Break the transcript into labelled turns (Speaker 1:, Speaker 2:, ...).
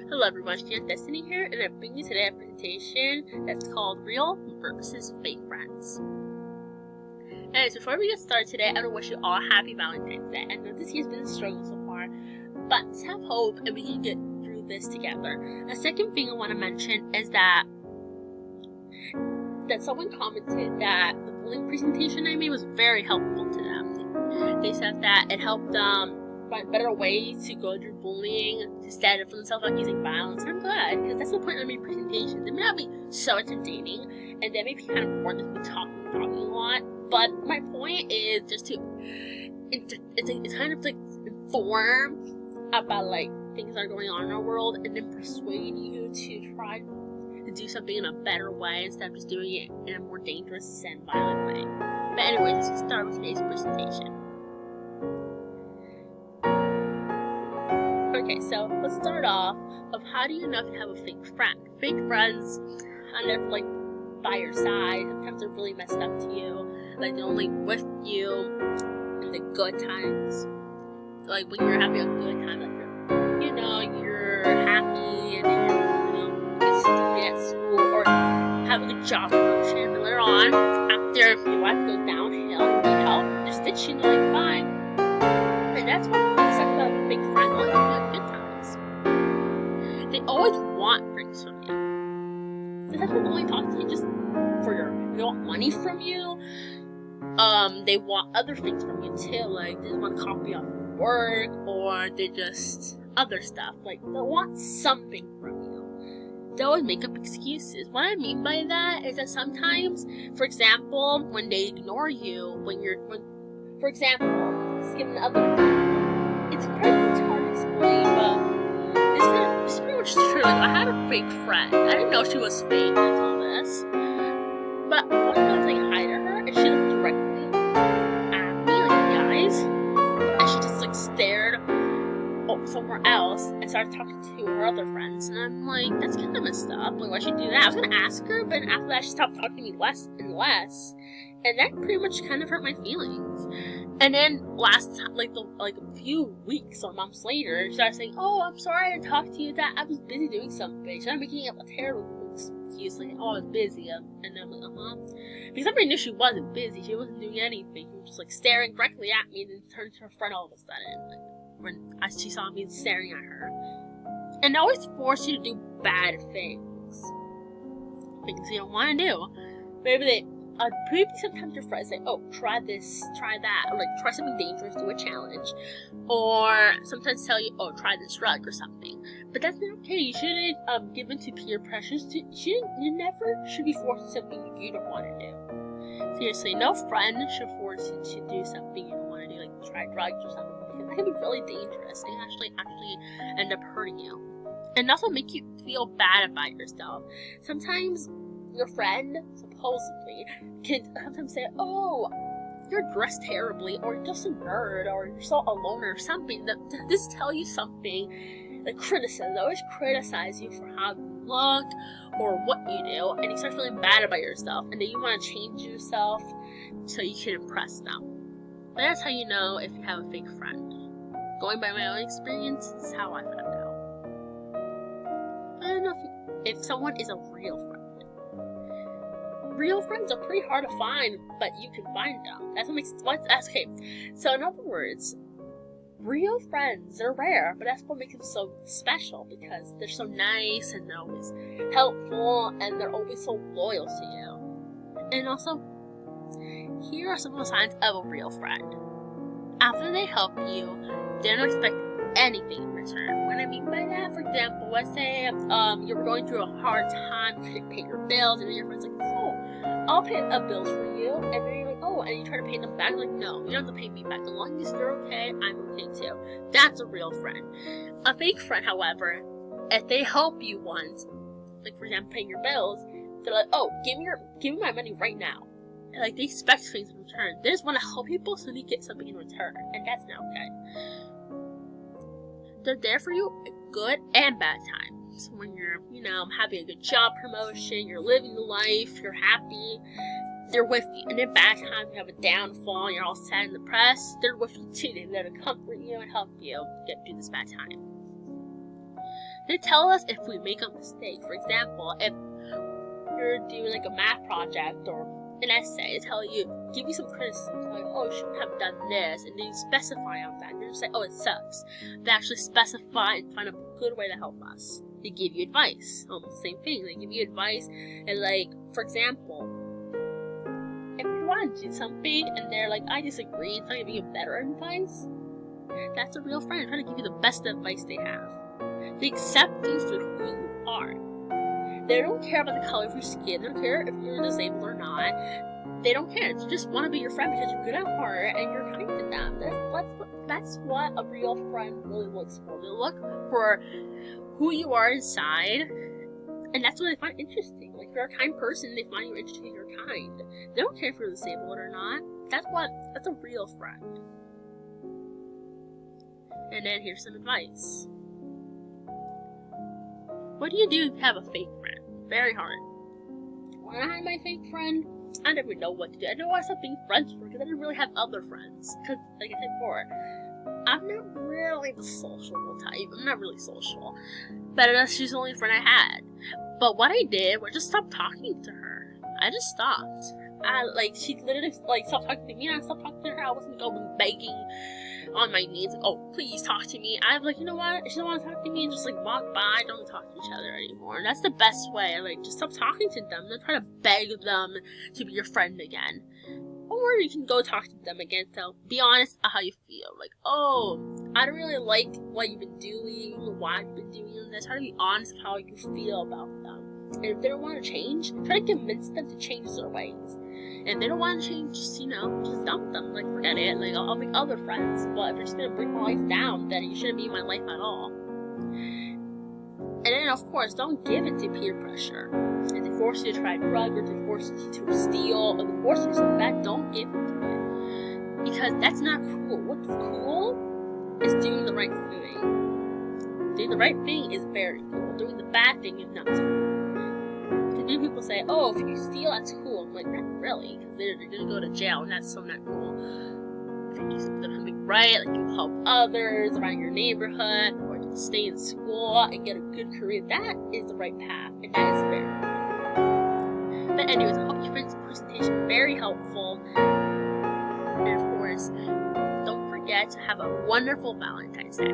Speaker 1: Hello everyone, Xion Destiny here, and I bring you today a presentation that's called Real versus Fake Friends. Anyways, before we get started today, I want to wish you all a happy Valentine's Day. I know this year's been a struggle so far, but let's have hope and we can get through this together. The second thing I want to mention is that someone commented that the bullying presentation I made was very helpful to them. They said that it helped them find better ways to go through bullying to stand up for themselves without using violence. And I'm glad, because that's the point of my presentation. They may not be so entertaining, and they may be kind of bored with me talking a lot, but my point is just to it's kind of like inform about like things that are going on in our world, and then persuade you to try to do something in a better way instead of just doing it in a more dangerous and violent way. But anyways, let's start with today's presentation. Okay, so let's start off of how do you know if you have a fake friend? Fake friends kind of like by your side. Sometimes they're really messed up to you. Like they're only with you in the good times. Like when you're having a good time, like you're happy and then you're student at school or having a job promotion, but later on, after your life goes downhill, you need help, they're stitching, they're like, fine. And that's what sucks about a fake friend. Well, you have good times. They always want things from you. Sometimes people only talk to you just for they want money from you. They want other things from you too, like they just want a copy of your work, or they just other stuff. Like they want something from you. They always make up excuses. What I mean by that is that sometimes, for example, when they ignore you, for example, just give another example. It's pretty hard to explain, but it's pretty much true. Like, I had a fake friend. I didn't know she was fake until this. But one time I was saying hi to her, and she looked directly at me, like, in the eyes, and she just, like, stared somewhere else and started talking to her other friends. And I'm like, that's kind of messed up. Like, why'd she do that? I was gonna ask her, but after that, she stopped talking to me less and less. And that pretty much kind of hurt my feelings. And then last time, like a few weeks or months later, she started saying, "Oh, I'm sorry I didn't talk to you. That I was busy doing something." She started making up a terrible excuse, like, "Oh, I was busy." And I'm like, because everybody knew she wasn't busy. She wasn't doing anything. She was just like staring directly at me, and then turned to her friend all of a sudden, like when she saw me staring at her. And they always force you to do bad things you don't want to do. Maybe sometimes your friends say, "Oh, try this, try that," or like try something dangerous, do a challenge, or sometimes tell you, "Oh, try this drug or something." But that's not okay. You shouldn't give in to peer pressures. You never should be forced to something you don't want to do. Seriously, no friend should force you to do something you don't want to do, like try drugs or something, because that can be really dangerous and actually end up hurting you, and also make you feel bad about yourself. Sometimes your friend, supposedly, can sometimes say, "Oh, you're dressed terribly," or "You're just a nerd," or "You're so alone," or something. That just tell you something, like criticism. They always criticize you for how you look or what you do, and you start feeling bad about yourself, and then you want to change yourself so you can impress them. But that's how you know if you have a fake friend. Going by my own experience, this is how I found out. I don't know if someone is a real friend. Real friends are pretty hard to find, but you can find them. That's what makes okay. So in other words, real friends are rare, but that's what makes them so special, because they're so nice and they're always helpful and they're always so loyal to you. And also, here are some of the signs of a real friend. After they help you, they don't expect anything in return. What I mean by that, for example, let's say you're going through a hard time, you can't pay your bills, and then your friend's like, "Oh, I'll pay bills for you," and then you're like, "Oh," and you try to pay them back, like, "No, you don't have to pay me back. As long as you're okay, I'm okay too." That's a real friend. A fake friend, however, if they help you once, like for example paying your bills, they're like, "Oh, give me my money right now." And, like, they expect things in return. They just want to help people so they get something in return, and that's not okay. They're there for you at good and bad times. When you're, having a good job promotion, you're living the life, you're happy, they're with you. And in bad times, you have a downfall, you're all sad and depressed, they're with you too. They're there to comfort you and help you get through this bad time. They tell us if we make a mistake. For example, if you're doing like a math project or an essay, they give you some criticism, tell you, oh, you shouldn't have done this, and then you specify on that. They just say, oh, it sucks. They actually specify and find a good way to help us. They give you advice. Almost the same thing. They give you advice, and like, for example, if you want to do something and they're like, I disagree, and tell you better advice, that's a real friend trying to give you the best advice they have. They accept you for who you are. They don't care about the color of your skin. They don't care if you're disabled or not. They don't care. They just want to be your friend because you're good at heart and you're kind to them. That's what a real friend really looks for. They look for who you are inside, and that's what they find interesting. Like, if you're a kind person, they find you interesting. You're kind. They don't care if you're disabled or not. That's a real friend. And then here's some advice. What do you do if you have a fake friend? Very hard. When I had my fake friend, I didn't really know what to do. I didn't know what I stopped being friends with her because I didn't really have other friends. Because, like I said before, I'm not really the sociable type. I'm not really social. But she's the only friend I had. But what I did was just stop talking to her. I just stopped. She literally, stopped talking to me, and I stopped talking to her. I wasn't going begging on my knees, like, oh, please talk to me. I'm like, you know what? If she don't want to talk to me, just, walk by. Don't talk to each other anymore. And that's the best way. Just stop talking to them. Don't try to beg them to be your friend again. Or you can go talk to them again. So, be honest about how you feel. Oh, I don't really like what you've been doing, why you've been doing this. Try to be honest with how you feel about them. And if they don't want to change, try to convince them to change their ways. And if they don't want to change, just dump them. Forget it. I'll make other friends. But if you're just going to bring my life down, then you shouldn't be in my life at all. And then, of course, don't give in to peer pressure. If they force you to try drugs, or they force you to steal, or they force you to do something bad, don't give in to it. Because that's not cool. What's cool is doing the right thing. Doing the right thing is very cool. Doing the bad thing is not so cool. Because people say, oh, if you steal, that's cool. I'm like, not really, because they're going to go to jail, and that's so not cool. If you do something right, you help others around your neighborhood, or just stay in school and get a good career, that is the right path, and that is very cool. But anyways, I hope you found this presentation very helpful. And of course, don't forget to have a wonderful Valentine's Day.